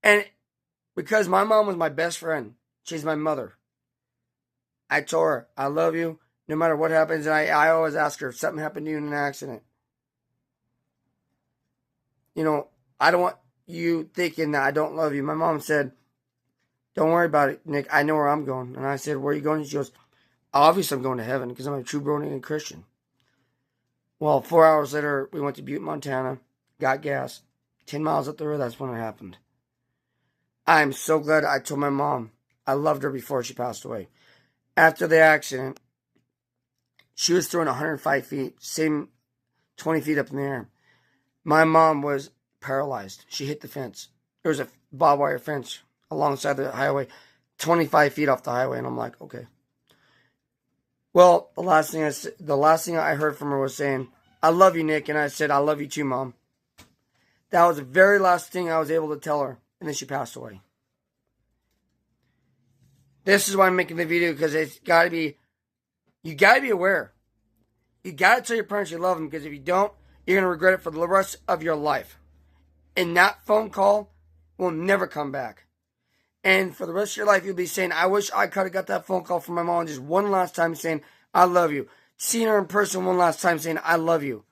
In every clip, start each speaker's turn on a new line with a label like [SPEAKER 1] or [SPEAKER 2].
[SPEAKER 1] And because my mom was my best friend, she's my mother. I told her, I love you no matter what happens. And I always ask her if something happened to you in an accident. You know, I don't want you thinking that I don't love you. My mom said, don't worry about it, Nick. I know where I'm going. And I said, where are you going? And she goes, obviously I'm going to heaven because I'm a true born again Christian. Well, 4 hours later, we went to Butte, Montana, got gas. 10 miles up the road, that's when it happened. I'm so glad I told my mom. I loved her before she passed away. After the accident, she was throwing 105 feet, same 20 feet up in the air. My mom was paralyzed. She hit the fence. There was a barbed wire fence alongside the highway, 25 feet off the highway, and I'm like, okay. Well, the last thing I heard from her was saying, I love you, Nick, and I said, I love you too, Mom. That was the very last thing I was able to tell her, and then she passed away. This is why I'm making the video, because you got to be aware. You got to tell your parents you love them, because if you don't, you're going to regret it for the rest of your life. And that phone call will never come back. And for the rest of your life, you'll be saying, I wish I could have got that phone call from my mom just one last time saying, I love you. Seeing her in person one last time saying, I love you.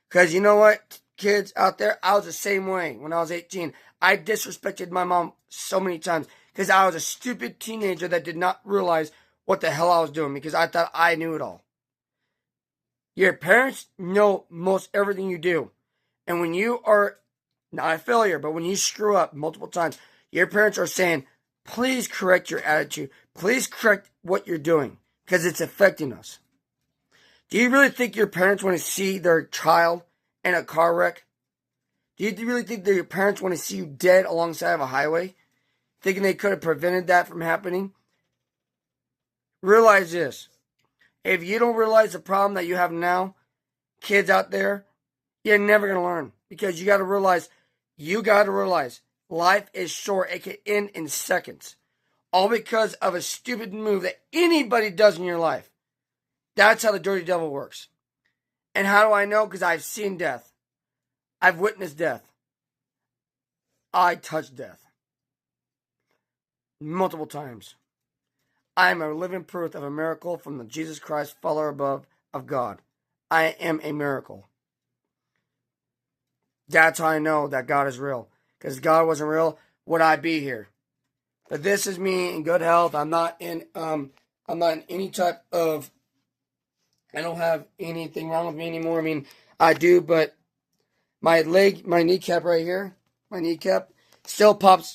[SPEAKER 1] Because you know what, kids out there, I was the same way when I was 18. I disrespected my mom so many times because I was a stupid teenager that did not realize what the hell I was doing because I thought I knew it all. Your parents know most everything you do. And when you are not a failure, but when you screw up multiple times, your parents are saying, please correct your attitude. Please correct what you're doing because it's affecting us. Do you really think your parents want to see their child in a car wreck? Do you really think that your parents want to see you dead alongside of a highway? Thinking they could have prevented that from happening? Realize this. If you don't realize the problem that you have now, kids out there, you're never going to learn. Because you got to realize life is short. It can end in seconds. All because of a stupid move that anybody does in your life. That's how the dirty devil works. And how do I know? Because I've seen death. I've witnessed death. I touched death. Multiple times. I am a living proof of a miracle from the Jesus Christ follower above of God. I am a miracle. That's how I know that God is real. Because if God wasn't real, would I be here? But this is me in good health. I'm not in any type of, I don't have anything wrong with me anymore. I mean, I do, but my kneecap right here, still pops